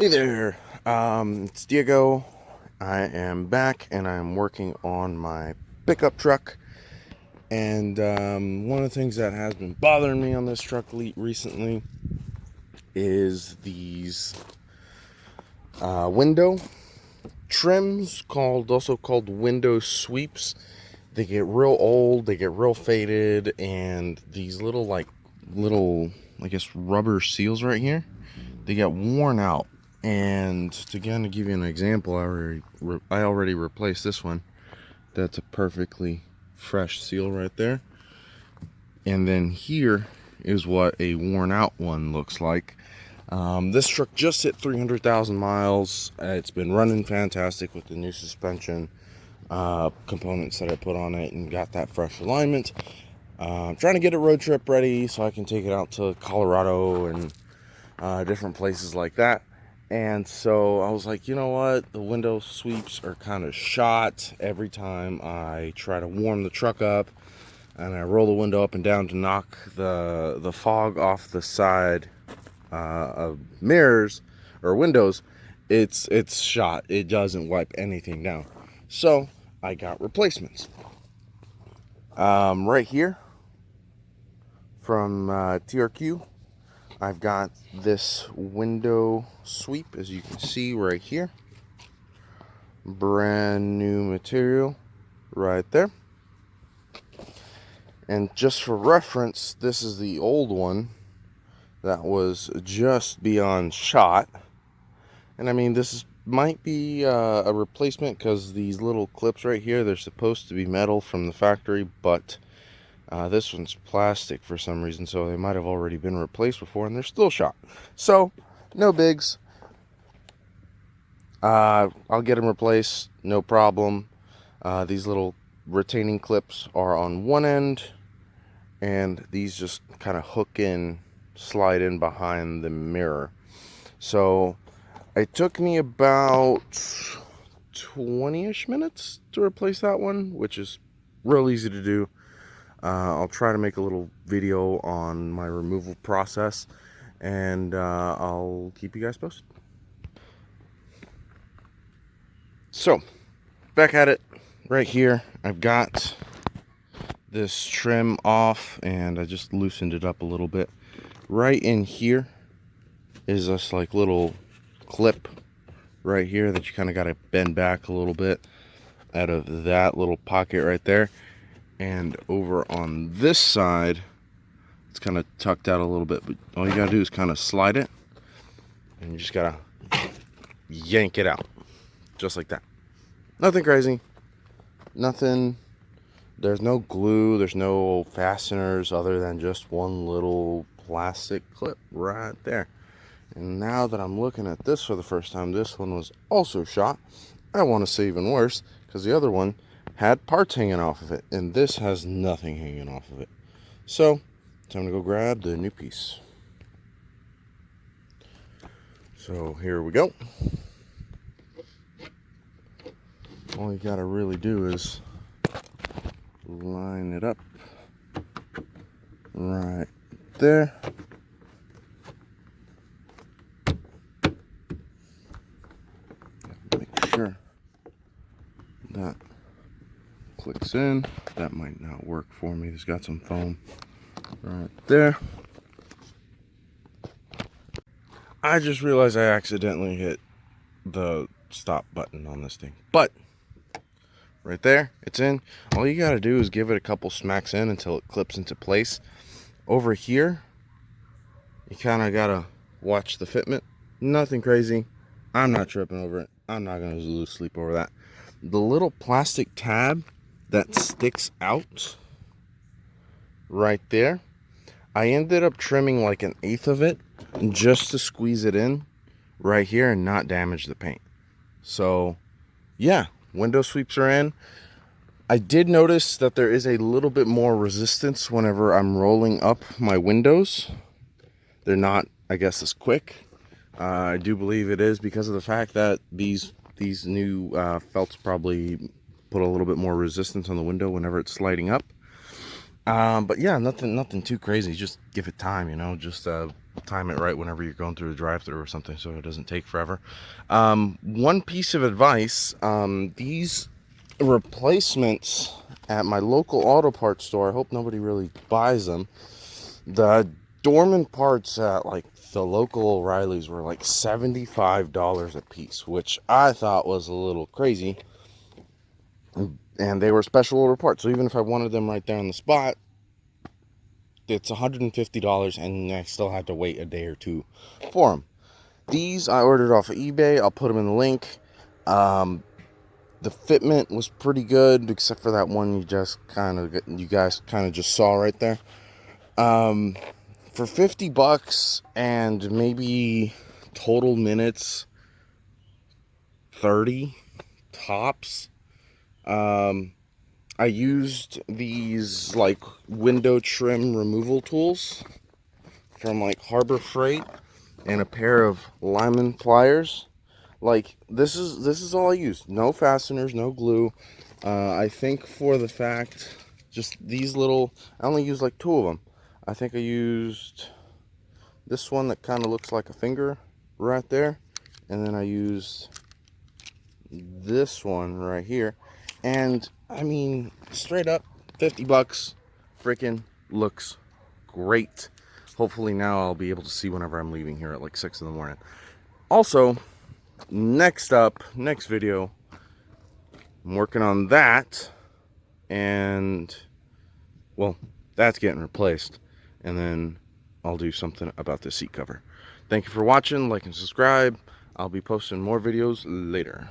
Hey there, it's Diego. I am back and I'm working on my pickup truck. And one of the things that has been bothering me on this truck recently is these window trims, also called window sweeps. They get real old, they get real faded, and these little, I guess, rubber seals right here, they get worn out. And to give you an example, I already replaced this one. That's a perfectly fresh seal right there. And then here is what a worn out one looks like. This truck just hit 300,000 miles. It's been running fantastic with the new suspension components that I put on it and got that fresh alignment. I'm trying to get a road trip ready so I can take it out to Colorado and different places like that. And so I was like, you know what? The window sweeps are kind of shot every time I try to warm the truck up and I roll the window up and down to knock the fog off the side of mirrors or windows. It's shot. It doesn't wipe anything down. So I got replacements. Right here from TRQ. I've got this window sweep, as you can see right here. Brand new material right there. And just for reference, this is the old one that was just beyond shot. And I mean, might be a replacement because these little clips right here, they're supposed to be metal from the factory, but this one's plastic for some reason, so they might have already been replaced before, and they're still shot. So, no bigs. I'll get them replaced, no problem. These little retaining clips are on one end, and these just kind of hook in, slide in behind the mirror. So, it took me about 20-ish minutes to replace that one, which is real easy to do. I'll try to make a little video on my removal process, and I'll keep you guys posted. So, back at it right here. I've got this trim off, and I just loosened it up a little bit. Right in here is this like little clip right here that you kind of got to bend back a little bit out of that little pocket right there. And over on this side, it's kind of tucked out a little bit, but all you gotta do is kind of slide it, and you just gotta yank it out, just like that. Nothing crazy, nothing, there's no glue, there's no fasteners other than just one little plastic clip right there. And now that I'm looking at this for the first time, this one was also shot. I want to say even worse, because the other one had parts hanging off of it, and this has nothing hanging off of it. So, time to go grab the new piece. So, here we go. All you gotta really do is line it up right there. Make sure that clicks in. That might not work for me. It's got some foam right there. I just realized I accidentally hit the stop button on this thing, but right there, it's in. All you gotta do is give it a couple smacks in until it clips into place. Over here, you kind of gotta watch the fitment. Nothing crazy. I'm not tripping over it. I'm not gonna lose sleep over that. The little plastic tab that sticks out right there, I ended up trimming like 1/8 of it just to squeeze it in right here and not damage the paint. So yeah, window sweeps are in. I did notice that there is a little bit more resistance whenever I'm rolling up my windows. They're not, I guess, as quick. I do believe it is because of the fact that these new felts probably put a little bit more resistance on the window whenever it's sliding up. But yeah, nothing too crazy. Just give it time, you know. Just time it right whenever you're going through the drive-thru or something, so it doesn't take forever. One piece of advice, these replacements at my local auto parts store, I hope nobody really buys them. The dormant parts at like the local O'Reilly's were like $75 a piece, which I thought was a little crazy. And they were special order parts, so even if I wanted them right there on the spot, it's $150, and I still had to wait a day or two for them. These I ordered off of eBay. I'll put them in the link. The fitment was pretty good, except for that one you guys kind of just saw right there. For 50 bucks and maybe total minutes 30 tops. I used these like window trim removal tools from like Harbor Freight and a pair of Lyman pliers. Like this is all I used. No fasteners, no glue. I think for the fact, just these little, I only used like 2 of them. I think I used this one that kind of looks like a finger right there, and then I used this one right here. And I mean, straight up, 50 bucks, freaking looks great. Hopefully now I'll be able to see whenever I'm leaving here at like 6 in the morning. Also, next video, I'm working on that, and well, that's getting replaced, and then I'll do something about the seat cover. Thank you for watching. Like and subscribe. I'll be posting more videos later.